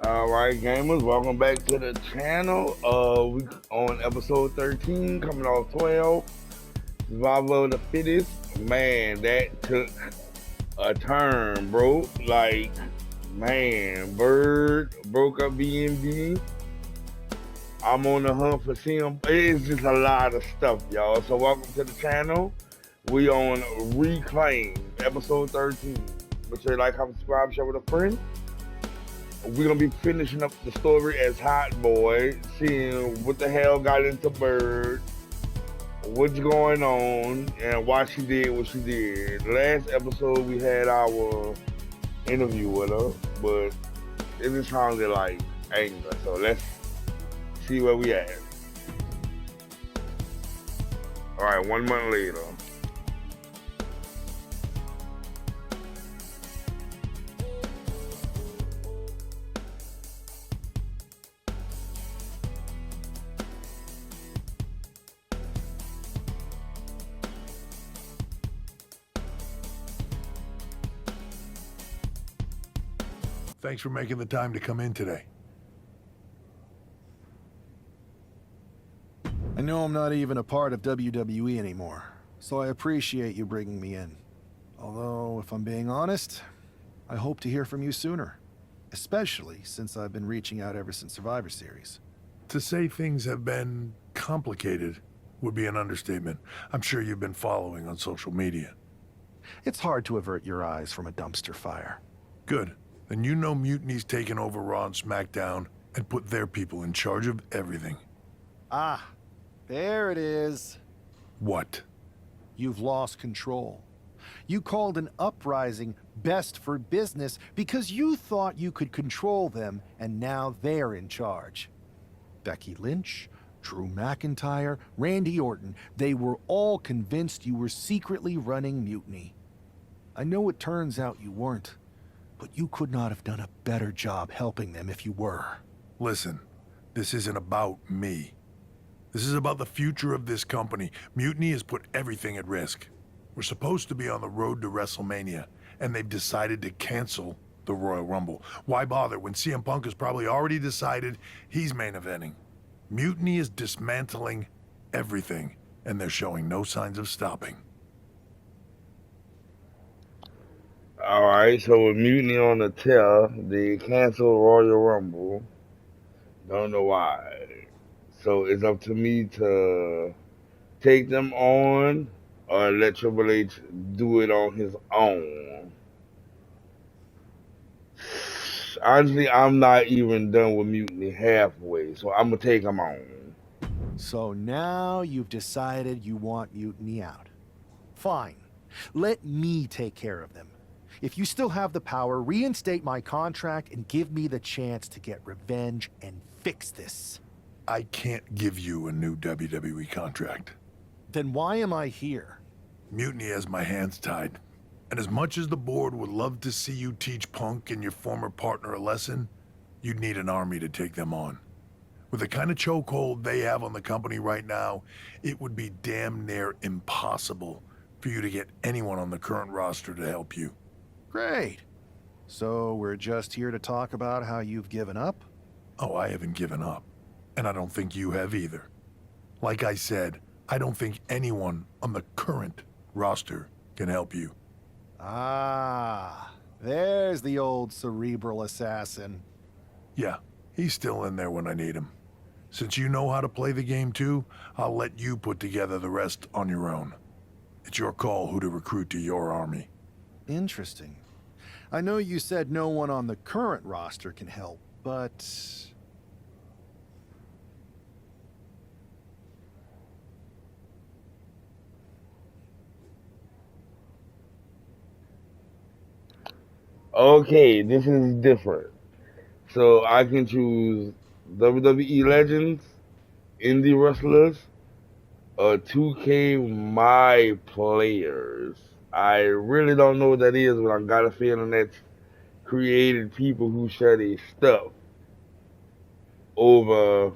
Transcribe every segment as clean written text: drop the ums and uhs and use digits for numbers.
All right, gamers, welcome back to the channel. We on episode 13, coming off 12. Survival of the fittest. Man, that took a turn, bro. Like, man, Byrd broke up BMD. I'm on the hunt for CM. It's just a lot of stuff, y'all. So welcome to the channel. We on Reclaim, episode 13. Make sure you like, comment, subscribe, share with a friend. We're gonna be finishing up the story as Hotboi, seeing what the hell got into Byrd, what's going on, and why she did what she did. Last episode we had our interview with her, but it just sounded like anger. So let's see where we at. All right, 1 month later. Thanks for making the time to come in today. I know I'm not even a part of WWE anymore, so I appreciate you bringing me in. Although, if I'm being honest, I hope to hear from you sooner, especially since I've been reaching out ever since Survivor Series. To say things have been complicated would be an understatement. I'm sure you've been following on social media. It's hard to avert your eyes from a dumpster fire. Good. Then you know Mutiny's taken over Raw and SmackDown and put their people in charge of everything. Ah, there it is. What? You've lost control. You called an uprising best for business because you thought you could control them, and now they're in charge. Becky Lynch, Drew McIntyre, Randy Orton, they were all convinced you were secretly running Mutiny. I know it turns out you weren't, but you could not have done a better job helping them if you were. Listen, this isn't about me. This is about the future of this company. Mutiny has put everything at risk. We're supposed to be on the road to WrestleMania, and they've decided to cancel the Royal Rumble. Why bother when CM Punk has probably already decided he's main eventing? Mutiny is dismantling everything, and they're showing no signs of stopping. All right, so with Mutiny on the tail, they canceled Royal Rumble. Don't know why. So it's up to me to take them on or let Triple H do it on his own. Honestly, I'm not even done with Mutiny halfway, so I'm going to take them on. So now you've decided you want Mutiny out. Fine. Let me take care of them. If you still have the power, reinstate my contract and give me the chance to get revenge and fix this. I can't give you a new WWE contract. Then why am I here? Mutiny has my hands tied. And as much as the board would love to see you teach Punk and your former partner a lesson, you'd need an army to take them on. With the kind of chokehold they have on the company right now, it would be damn near impossible for you to get anyone on the current roster to help you. Great. So we're just here to talk about how you've given up? Oh, I haven't given up. And I don't think you have either. Like I said, I don't think anyone on the current roster can help you. Ah, there's the old cerebral assassin. Yeah, he's still in there when I need him. Since you know how to play the game too, I'll let you put together the rest on your own. It's your call who to recruit to your army. Interesting. I know you said no one on the current roster can help, but... Okay, this is different. So I can choose WWE Legends, indie wrestlers, or 2K My Players. I really don't know what that is, but I got a feeling that's created people who share their stuff over,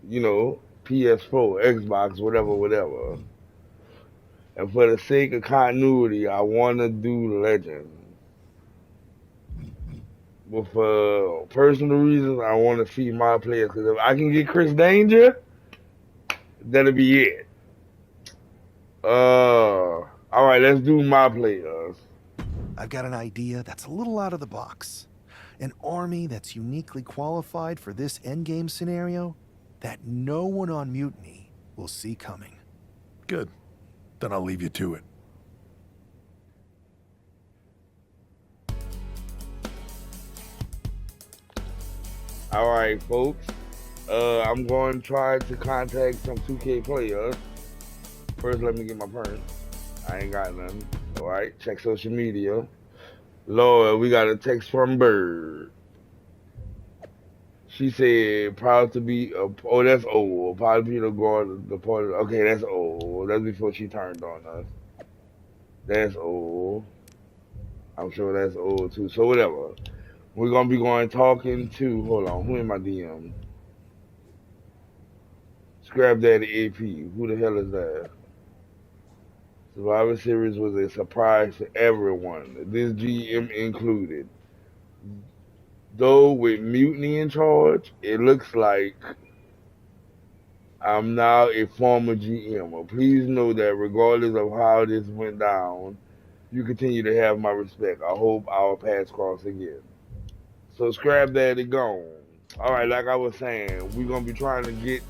PS4, Xbox, whatever. And for the sake of continuity, I want to do Legends. But for personal reasons, I want to see my players. Because if I can get Chris Danger, that'll be it. All right, let's do my players. I've got an idea that's a little out of the box. An army that's uniquely qualified for this endgame scenario that no one on Mutiny will see coming. Good. Then I'll leave you to it. All right, folks. I'm going to try to contact some 2K players. First, let me get my perm. I ain't got nothing. All right, check social media. Lord, we got a text from Byrd. She said, proud to be, oh, that's old. Proud to be the guard, the part of, okay, that's old. That's before she turned on us. That's old. I'm sure that's old too. So, whatever. We're going to be talking to, hold on, who in my DM? Scrap Daddy AP. Who the hell is that? Survivor Series was a surprise to everyone, this GM included. Though with Mutiny in charge, it looks like I'm now a former GM. Please know that regardless of how this went down, you continue to have my respect. I hope our paths cross again. So Scrap Daddy gone. Alright, like I was saying, we're going to be trying to get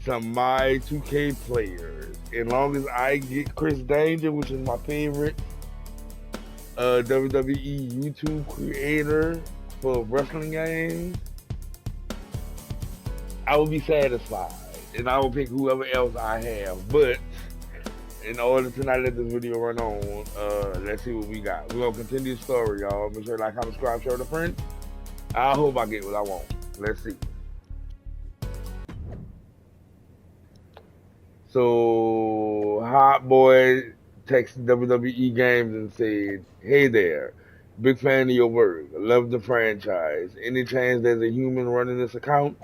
some my 2K players. As long as I get Chris Danger, which is my favorite WWE YouTube creator for wrestling games, I will be satisfied. And I will pick whoever else I have. But in order to not let this video run on, let's see what we got. We're going to continue the story, y'all. Make sure to like, comment, subscribe, share with a friend. I hope I get what I want. Let's see. So, Hotboi texted WWE Games and said, hey there, big fan of your work. Love the franchise. Any chance there's a human running this account?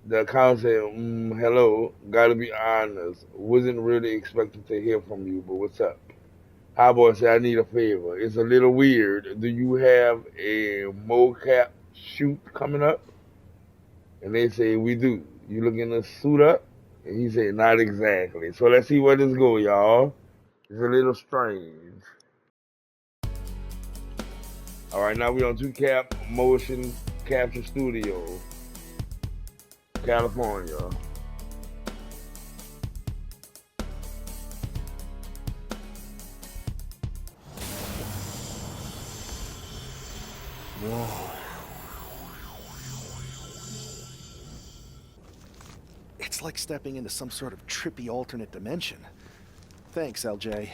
The account said, hello, gotta be honest. Wasn't really expecting to hear from you, but what's up? Hotboi said, I need a favor. It's a little weird. Do you have a mocap shoot coming up? And they say, we do. You looking to suit up? And he said, not exactly. So let's see where this go, y'all. It's a little strange. All right, now we on 2Cap Motion Capture Studio, California. Whoa. It's like stepping into some sort of trippy alternate dimension. Thanks, LJ.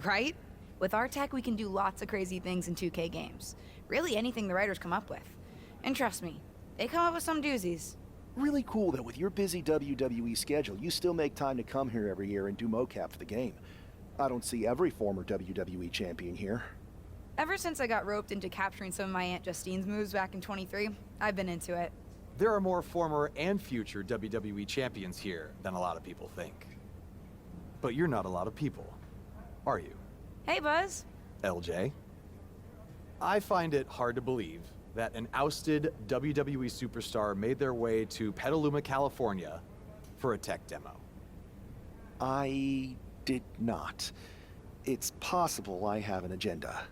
Right? With our tech, we can do lots of crazy things in 2K games. Really anything the writers come up with. And trust me, they come up with some doozies. Really cool that with your busy WWE schedule, you still make time to come here every year and do mocap for the game. I don't see every former WWE champion here. Ever since I got roped into capturing some of my Aunt Justine's moves back in 23, I've been into it. There are more former and future WWE champions here than a lot of people think. But you're not a lot of people, are you? Hey, Buzz. LJ? I find it hard to believe that an ousted WWE superstar made their way to Petaluma, California for a tech demo. I did not. It's possible I have an agenda.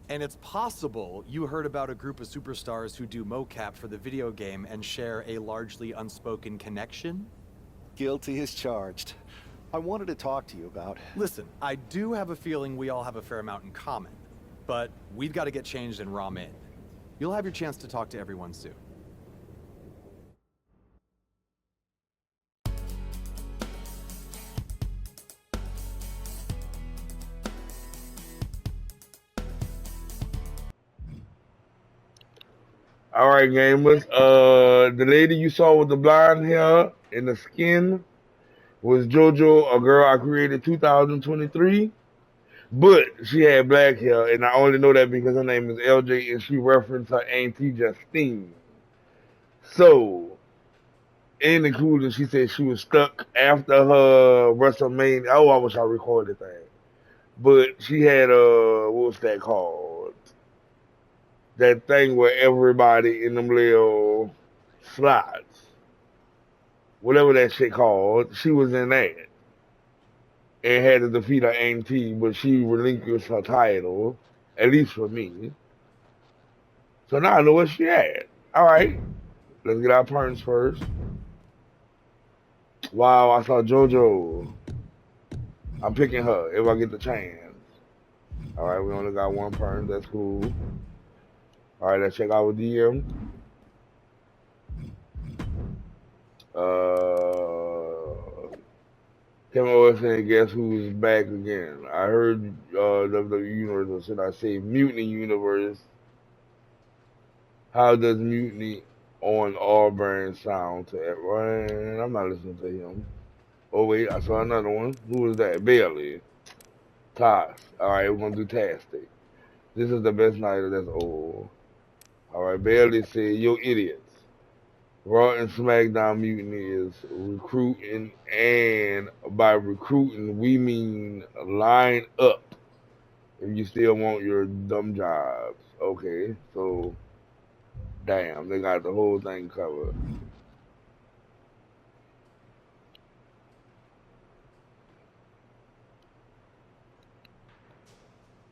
And it's possible you heard about a group of superstars who do mocap for the video game and share a largely unspoken connection? Guilty as charged. I wanted to talk to you about... Listen, I do have a feeling we all have a fair amount in common, but we've got to get changed in ROM in. You'll have your chance to talk to everyone soon. All right, gamers. The lady you saw with the blonde hair and the skin was JoJo, a girl I created 2023. But she had black hair, and I only know that because her name is LJ, and she referenced her auntie Justine. So, in the conclusion, she said she was stuck after her WrestleMania. Oh, I wish I recorded that. But she had what was that called? that thing where everybody in them little slots, whatever that shit called, she was in that and had to defeat her auntie, but she relinquished her title, at least for me. So now I know where she at. All right, let's get our turns first. Wow, I saw JoJo. I'm picking her if I get the chance. All right, we only got one turn. That's cool. All right, let's check out with DM. Kevin Owens saying, guess who's back again? I heard WWE Universe, or should I say Mutiny Universe. How does Mutiny on Auburn sound to everyone? I'm not listening to him. Oh, wait, I saw another one. Who was that? Bailey. Toss. All right, we're going to do Tastic. This is the best night of that's old. All right, Bailey said, yo, idiots. Raw and SmackDown Mutiny is recruiting, and by recruiting, we mean line up if you still want your dumb jobs. Okay, so, damn, they got the whole thing covered.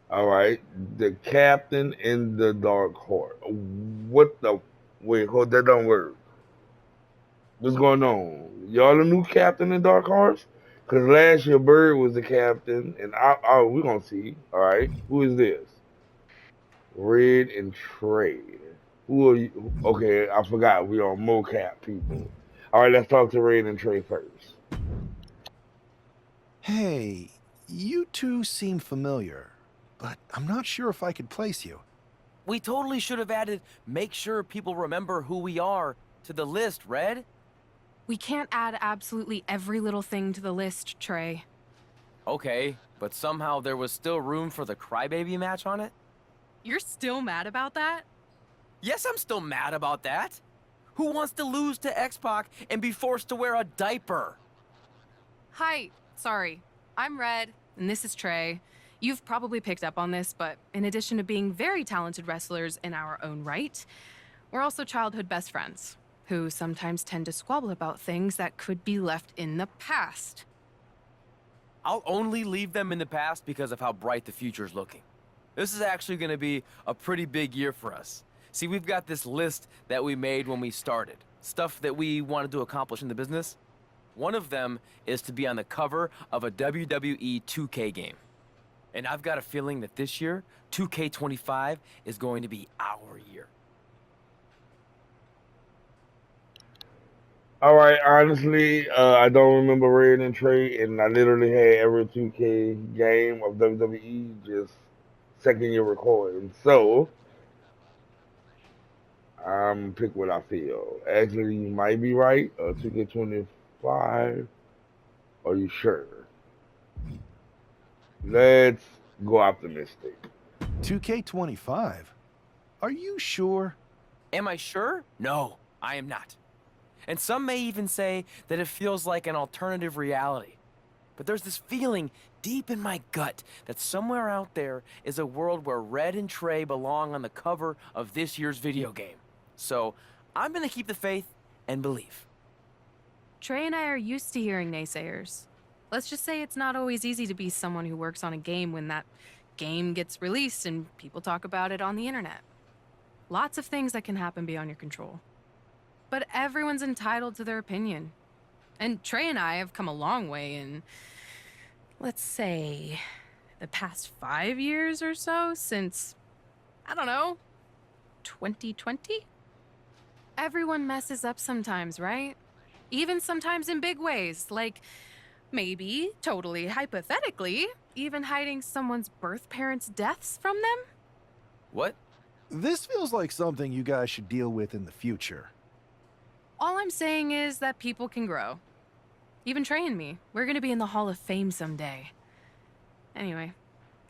All right, the captain in the dark horse. What the? Wait, hold that don't work. What's going on? Y'all the new captain in Dark Horse? Cause last year Byrd was the captain, and we gonna see. All right, who is this? Red and Trade. Who are you? Okay, I forgot we are mocap people. All right, let's talk to Red and Trade first. Hey, you two seem familiar, but I'm not sure if I could place you. We totally should have added make sure people remember who we are to the list, Red. We can't add absolutely every little thing to the list, Trey. Okay, but somehow there was still room for the crybaby match on it? You're still mad about that? Yes, I'm still mad about that. Who wants to lose to X-Pac and be forced to wear a diaper? Hi, sorry. I'm Red, and this is Trey. You've probably picked up on this, but in addition to being very talented wrestlers in our own right, we're also childhood best friends, who sometimes tend to squabble about things that could be left in the past. I'll only leave them in the past because of how bright the future's looking. This is actually going to be a pretty big year for us. See, we've got this list that we made when we started. Stuff that we wanted to accomplish in the business. One of them is to be on the cover of a WWE 2K game. And I've got a feeling that this year, 2K25 is going to be our year. All right, honestly, I don't remember Red and Trade, and I literally had every 2K game of WWE just second year recording. So I'm pick what I feel. Actually, you might be right. 2K25. Are you sure? Let's go optimistic. 2K25? Are you sure? Am I sure? No, I am not. And some may even say that it feels like an alternative reality. But there's this feeling deep in my gut that somewhere out there is a world where Red and Trey belong on the cover of this year's video game. So I'm gonna keep the faith and believe. Trey and I are used to hearing naysayers. Let's just say it's not always easy to be someone who works on a game when that game gets released and people talk about it on the internet. Lots of things that can happen beyond your control. But everyone's entitled to their opinion. And Trey and I have come a long way in, let's say, the past 5 years or so since, I don't know, 2020? Everyone messes up sometimes, right? Even sometimes in big ways, like maybe, totally hypothetically, even hiding someone's birth parents' deaths from them? What? This feels like something you guys should deal with in the future. All I'm saying is that people can grow. Even Trey and me. We're gonna be in the Hall of Fame someday. Anyway,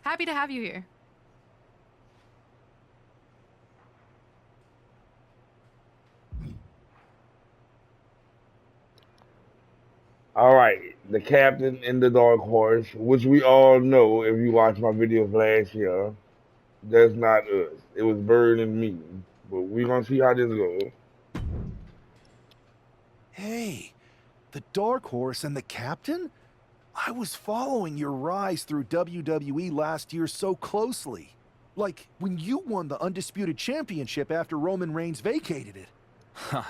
happy to have you here. All right, the captain in the dark horse, which we all know if you watched my videos last year. That's not us. It was Byrd and me. But we're gonna see how this goes. Hey, the Dark Horse and the Captain? I was following your rise through WWE last year so closely. Like when you won the Undisputed Championship after Roman Reigns vacated it. Huh.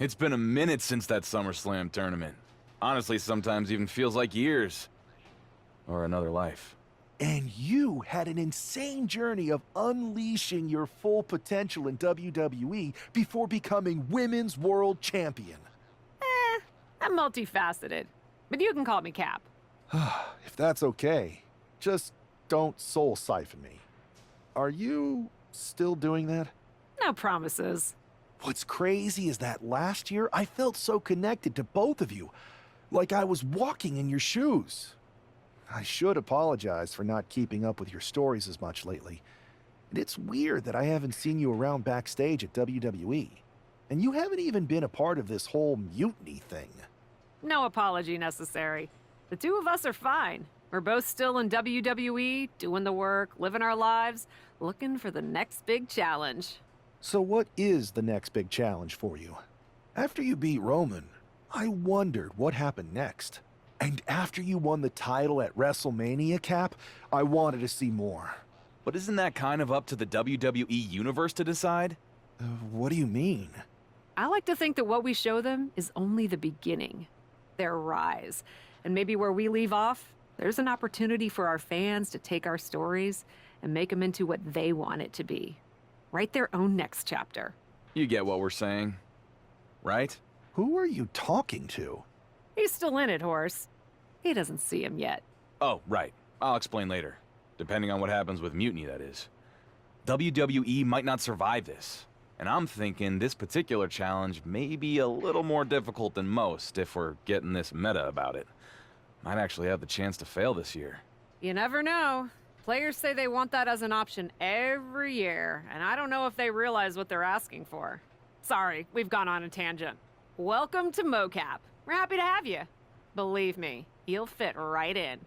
It's been a minute since that SummerSlam tournament. Honestly, sometimes even feels like years. Or another life. And you had an insane journey of unleashing your full potential in WWE before becoming Women's World Champion. I'm multifaceted, but you can call me Cap. If that's okay, just don't soul siphon me. Are you still doing that? No promises. What's crazy is that last year I felt so connected to both of you, like I was walking in your shoes. I should apologize for not keeping up with your stories as much lately. And it's weird that I haven't seen you around backstage at WWE. And you haven't even been a part of this whole mutiny thing. No apology necessary. The two of us are fine. We're both still in WWE, doing the work, living our lives, looking for the next big challenge. So what is the next big challenge for you? After you beat Roman, I wondered what happened next. And after you won the title at WrestleMania, Cap, I wanted to see more. But isn't that kind of up to the WWE Universe to decide? What do you mean? I like to think that what we show them is only the beginning. Their rise. And maybe where we leave off, there's an opportunity for our fans to take our stories and make them into what they want it to be. Write their own next chapter. You get what we're saying, right? Who are you talking to? He's still in it, Horse. He doesn't see him yet. Oh, right. I'll explain later. Depending on what happens with Mutiny, that is. WWE might not survive this. And I'm thinking this particular challenge may be a little more difficult than most if we're getting this meta about it. Might actually have the chance to fail this year. You never know. Players say they want that as an option every year, and I don't know if they realize what they're asking for. Sorry, we've gone on a tangent. Welcome to MoCap. We're happy to have you. Believe me, you'll fit right in.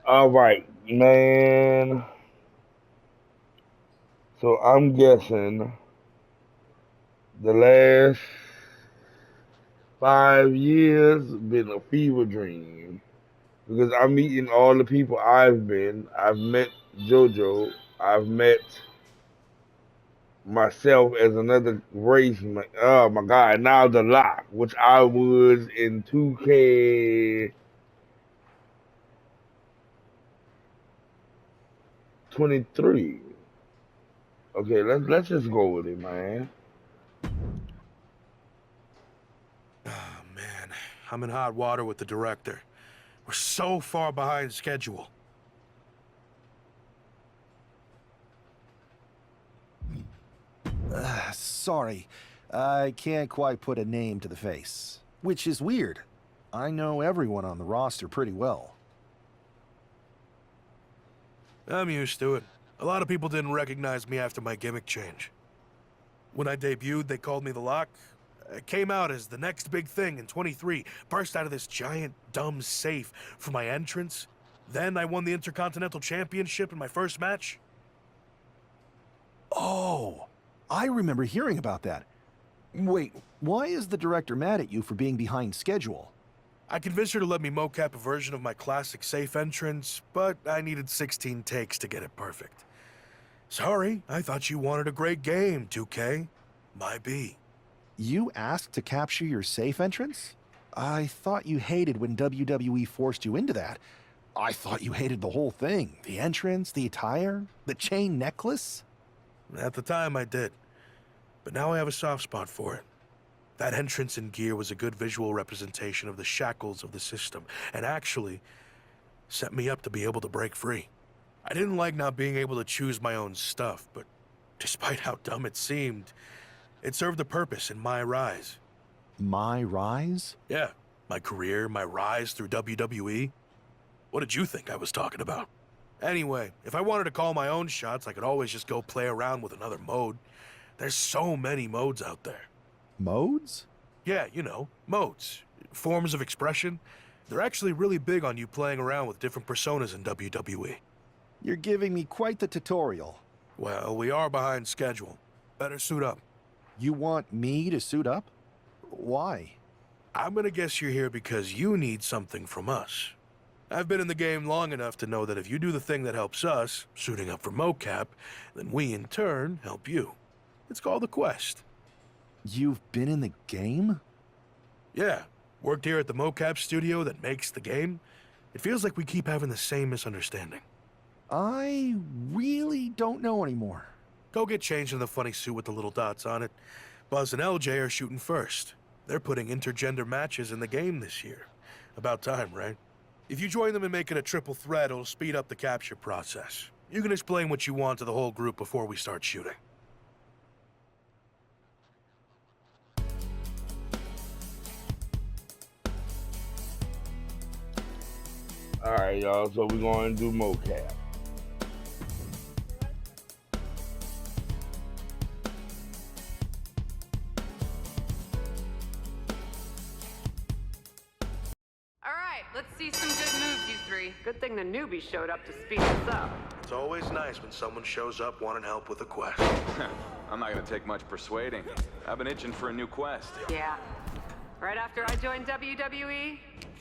All right, man. So I'm guessing the last 5 years been a fever dream because I'm meeting all the people I've met JoJo, I've met myself as another race. Oh my God! Now the Lock, which I was in 2K23. Okay, let's just go with it, man. Oh, man. I'm in hot water with the director. We're so far behind schedule. Sorry, I can't quite put a name to the face. Which is weird. I know everyone on the roster pretty well. I'm used to it. A lot of people didn't recognize me after my gimmick change. When I debuted, they called me the Lock. I came out as the next big thing in 23, burst out of this giant, dumb safe for my entrance. Then I won the Intercontinental Championship in my first match. Oh, I remember hearing about that. Wait, why is the director mad at you for being behind schedule? I convinced her to let me mocap a version of my classic safe entrance, but I needed 16 takes to get it perfect. Sorry, I thought you wanted a great game, 2K. My B. You asked to capture your safe entrance? I thought you hated when WWE forced you into that. I thought you hated the whole thing. The entrance, the attire, the chain necklace. At the time, I did. But now I have a soft spot for it. That entrance and gear was a good visual representation of the shackles of the system, and actually set me up to be able to break free. I didn't like not being able to choose my own stuff, but despite how dumb it seemed, it served a purpose in my rise. My rise? Yeah, my career, my rise through WWE. What did you think I was talking about? Anyway, if I wanted to call my own shots, I could always just go play around with another mode. There's so many modes out there. Modes? Yeah, you know, modes. forms of expression. They're actually really big on you playing around with different personas in WWE. You're giving me quite the tutorial. Well, we are behind schedule. Better suit up. You want me to suit up? Why? I'm gonna guess you're here because you need something from us. I've been in the game long enough to know that if you do the thing that helps us, suiting up for mocap, then we in turn help you. It's called a quest. You've been in the game? Yeah, worked here at the mocap studio that makes the game. It feels like we keep having the same misunderstanding. I really don't know anymore. Go get changed in the funny suit with the little dots on it. Buzz and LJ are shooting first. They're putting intergender matches in the game this year. About time, right? If you join them in making a triple threat, it'll speed up the capture process. You can explain what you want to the whole group before we start shooting. Alright, y'all, so we're going to do mocap. All right, let's see some good moves, you three. Good thing the newbie showed up to speed us up. It's always nice when someone shows up wanting help with a quest. I'm not gonna take much persuading. I've been itching for a new quest. Yeah. Right after I joined WWE,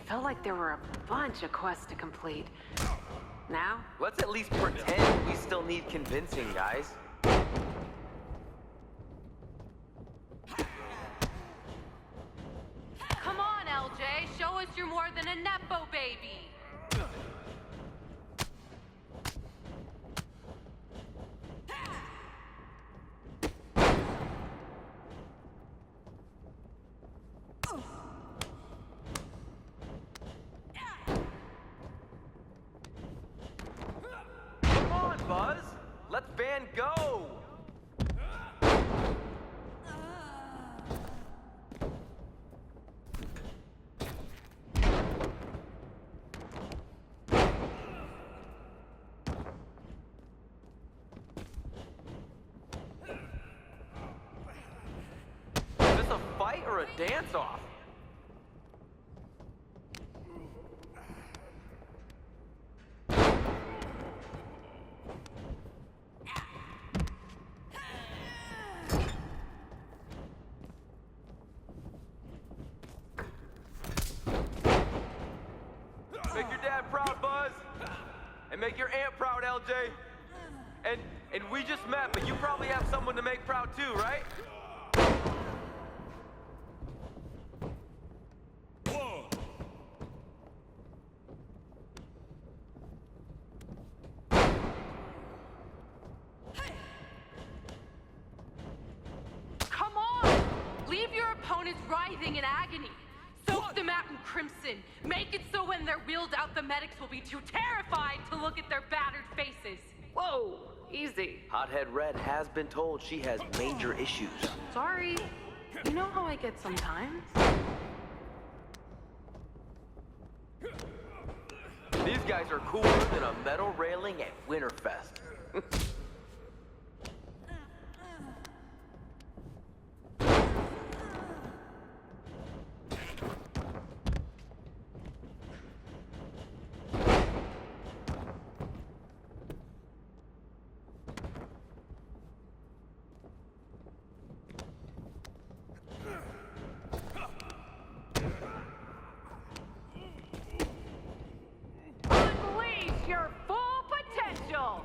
felt like there were a bunch of quests to complete. Now, Let's at least pretend we still need convincing, guys. Come on, LJ, show us you're more than a Nepo baby. Come on, Buzz. Let's Van go. Is this a fight or a dance-off? Make your dad proud, Buzz. And make your aunt proud, LJ. And we just met, but you probably have someone to make proud too, right? Come on! Leave your opponents writhing in agony. Soak them out in crimson. Make it so when they're wheeled out, the medics will be too terrified to look at their battered faces. whoa, easy. Hothead Red has been told she has major issues. Sorry. You know how I get sometimes. These guys are cooler than a metal railing at Winterfest. Unleash your full potential!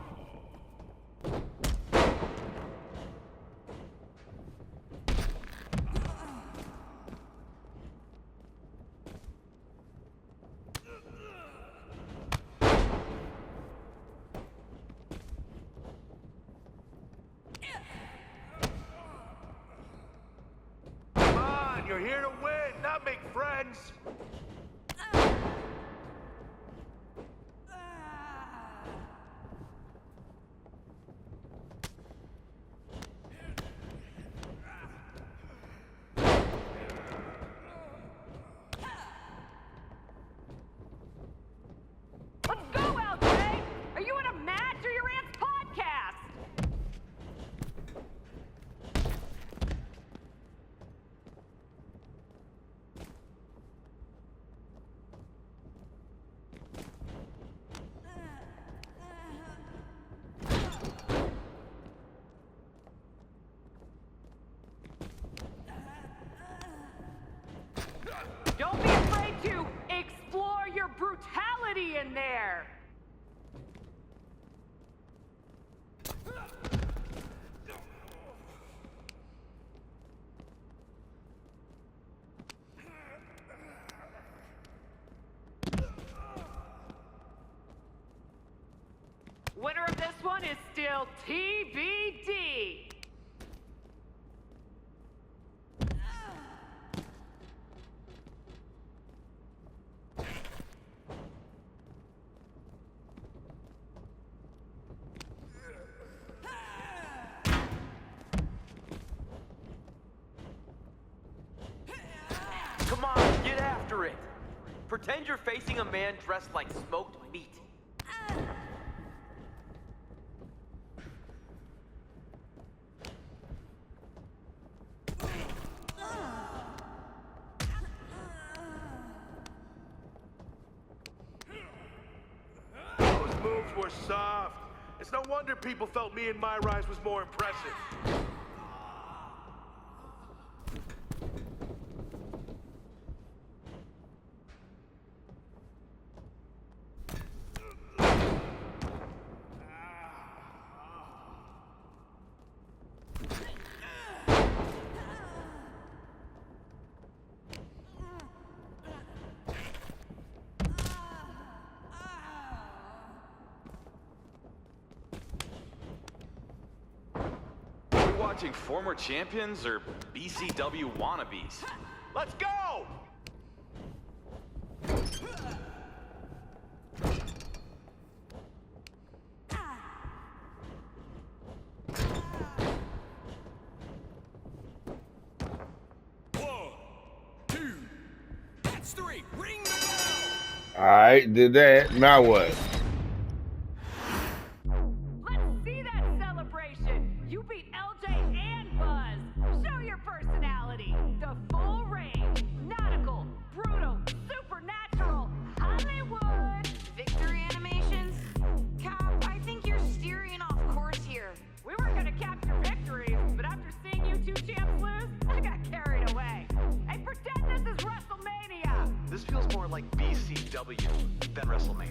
Come on, you're here to win, not make friends. Let's go, LJ! Are you in a match or your aunt's podcast? this one is still TBD. Come on, get after it. Pretend you're facing a man dressed like smoked meat. Those moves were soft. It's no wonder people felt me and myRISE was more impressive. Watching former champions or BCW wannabes? Let's go! Alright, did that. Now what? Let's see that celebration. You beat LJ and Buzz. Show your personality. The full range. Nautical, brutal, supernatural, Hollywood. Victory animations? Cap, I think you're steering off course here. We were gonna capture victories, but after seeing you two champs lose, I got carried away. Hey, pretend this is WrestleMania. This feels more like BCW than WrestleMania.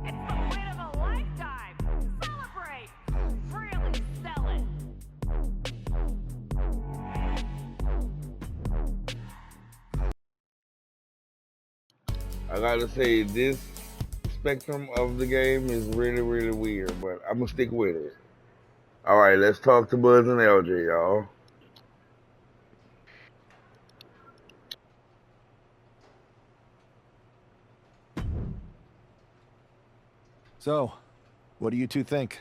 It's the win of a lifetime. Celebrate. Really sell it. I gotta say, this spectrum of the game is really, really weird, but I'm gonna stick with it. Alright, let's talk to Buzz and LJ, y'all. So, what do you two think?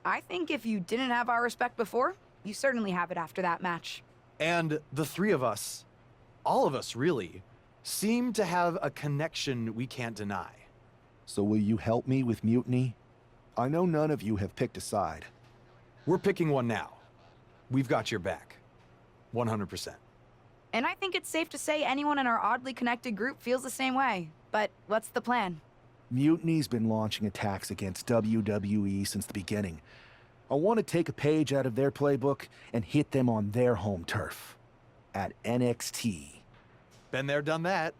I think if you didn't have our respect before, you certainly have it after that match. And the three of us, all of us really, seem to have a connection we can't deny. So will you help me with Mutiny? I know none of you have picked a side. We're picking one now. We've got your back. 100%. And I think it's safe to say anyone in our oddly connected group feels the same way. But what's the plan? Mutiny's been launching attacks against WWE since the beginning. I want to take a page out of their playbook and hit them on their home turf. At NXT. Been there, done that.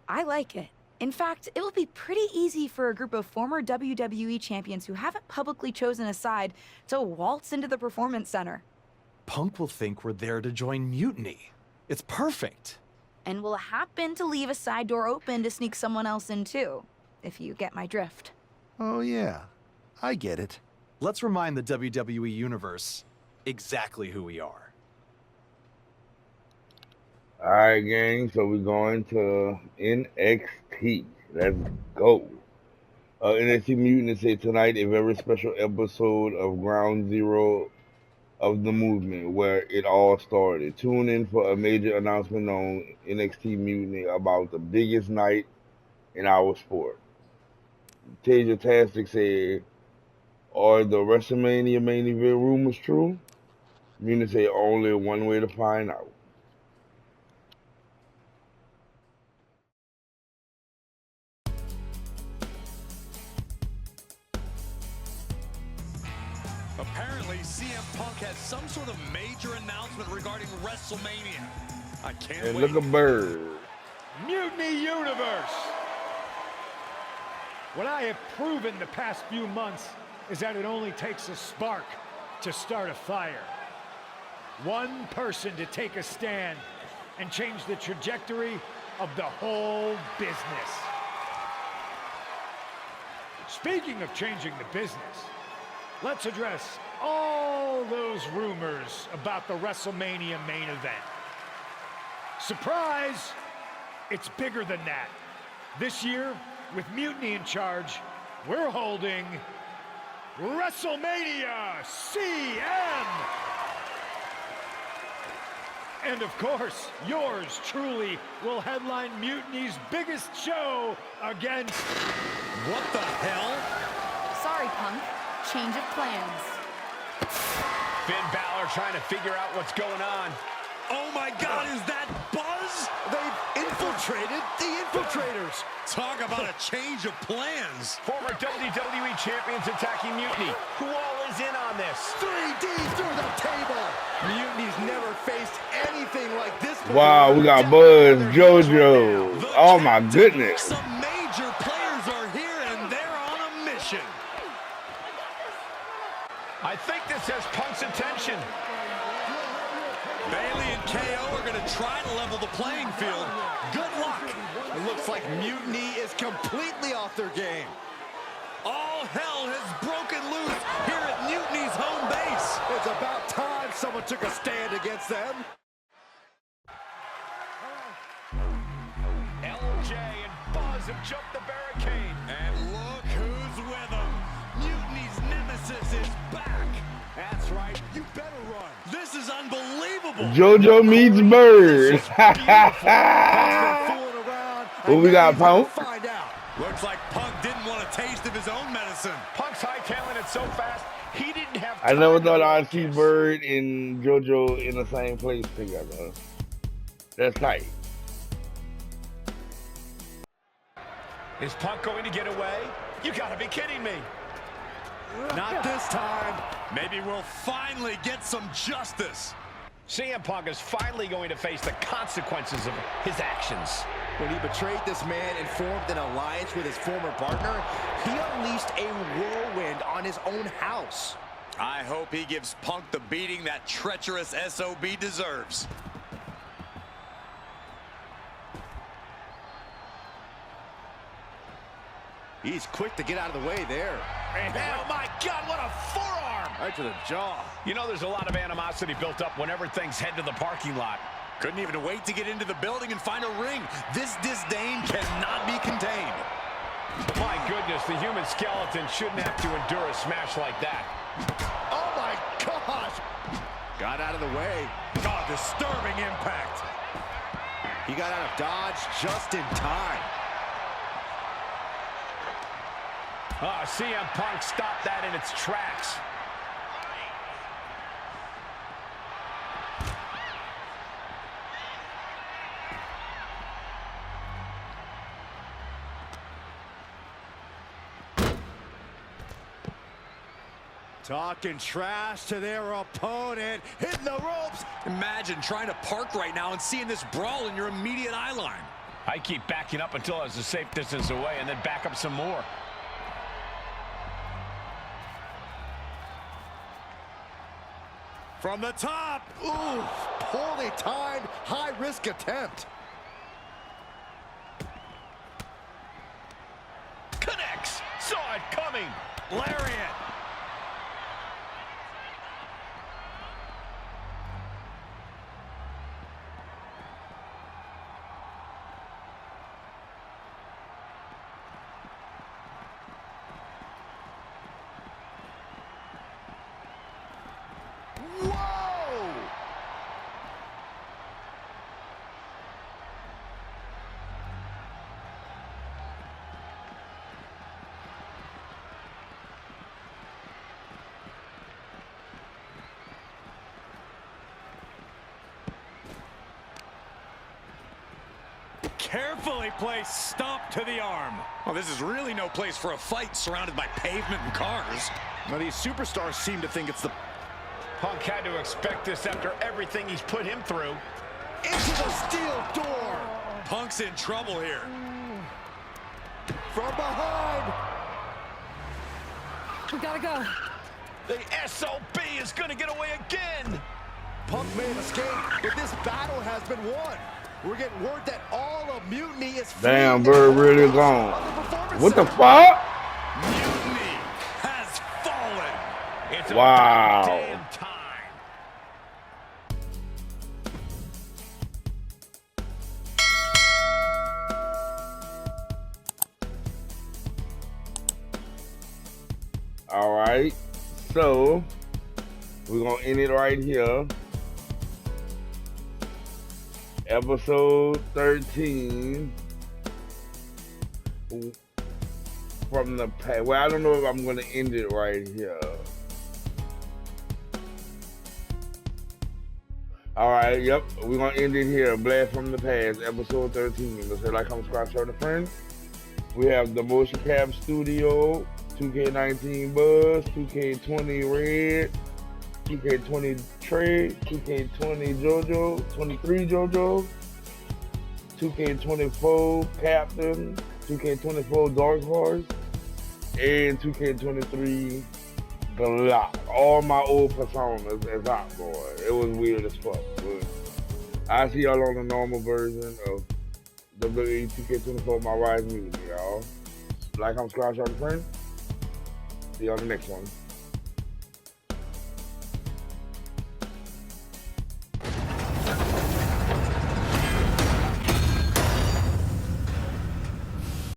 I like it. In fact, it will be pretty easy for a group of former WWE champions who haven't publicly chosen a side to waltz into the Performance Center. Punk will think we're there to join Mutiny. It's perfect. And we'll happen to leave a side door open to sneak someone else in too, if you get my drift. Oh yeah, I get it. Let's remind the WWE Universe exactly who we are. Alright, gang, so we're going to NXT. Let's go. NXT Mutiny said tonight a very special episode of Ground Zero of the movement where it all started. Tune in for a major announcement on NXT Mutiny about the biggest night in our sport. Tasia Tastic said, are the WrestleMania main event rumors true? Mutiny said only one way to find out. Apparently, CM Punk has some sort of major announcement regarding WrestleMania. I can't And wait. look at Byrd. Mutiny Universe! What I have proven the past few months is that it only takes a spark to start a fire. One person to take a stand and change the trajectory of the whole business. Speaking of changing the business, let's address all those rumors about the WrestleMania main event. Surprise! It's bigger than that. This year, with Mutiny in charge, we're holding WrestleMania CM! And of course, yours truly will headline Mutiny's biggest show against... What the hell? Sorry, Punk. Change of plans. Finn Balor trying to figure out what's going on. Oh my God, is that Buzz? They've infiltrated the infiltrators. Talk about a change of plans. Former WWE champions attacking Mutiny. Who all is in on this? 3D through the table. Mutiny's never faced anything like this before. Wow, we got Buzz, JoJo. Oh my goodness. Some major players are here and they're on a mission. I think this has Punk's attention. Bailey and KO are going to try to level the playing field. Good luck. It looks like Mutiny is completely off their game. All hell has broken loose here at Mutiny's home base. It's about time someone took a stand against them. LJ and Buzz have jumped the barricade. And look who's with them. Mutiny's nemesis is back. That's right. You better run. This is unbelievable. JoJo meets Byrd. Who we got, Punk? Find out. Looks like Punk didn't want a taste of his own medicine. Punk's hightailing it so fast, he didn't have I never thought I'd see Byrd and JoJo in the same place together. That's tight. Is Punk going to get away? You gotta be kidding me. Not this time. Maybe we'll finally get some justice. CM Punk is finally going to face the consequences of his actions. When he betrayed this man and formed an alliance with his former partner, he unleashed a whirlwind on his own house. I hope he gives Punk the beating that treacherous SOB deserves. He's quick to get out of the way there. Oh my God, what a forearm! Right to the jaw. You know there's a lot of animosity built up whenever things head to the parking lot. Couldn't even wait to get into the building and find a ring. This disdain cannot be contained. My goodness, the human skeleton shouldn't have to endure a smash like that. Oh my gosh! Got out of the way. Oh, disturbing impact. He got out of dodge just in time. Oh, CM Punk stopped that in its tracks. Talking trash to their opponent, hitting the ropes. Imagine trying to park right now and seeing this brawl in your immediate eye line. I keep backing up until I was a safe distance away and then back up some more. From the top. Ooh, poorly timed, high-risk attempt. Connects. Saw it coming. Lariat. Carefully placed stomp to the arm. Well, this is really no place for a fight surrounded by pavement and cars. Now these superstars seem to think it's the... Punk had to expect this after everything he's put him through. Into the steel door. Punk's in trouble here. From behind. We gotta go. The SOB is gonna get away again. Punk may have escaped, but this battle has been won. We're getting word that all of Mutiny is... Damn, Byrd really gone. What the fuck? Mutiny has fallen. Wow. Damn time. All right, so we're gonna end it right here. Episode 13 from the past. Well, I don't know if I'm gonna end it right here. All right, yep, we're gonna end it here. Blast from the past, episode 13. Let's say like, comment, subscribe, share with a friend. We have the Motion Cap Studio, 2K19 Buzz, 2K20 Red, 2K20 Trey, 2K20 JoJo, 23 JoJo, 2K24 Captain, 2K24 Dark Horse, and 2K23 Glock. All my old personas as Hotboi. It was weird as fuck. But I see y'all on the normal version of WWE 2K25 myRISE Mutiny, y'all. Like, comment, subscribe, share with a friend. See you on the next one.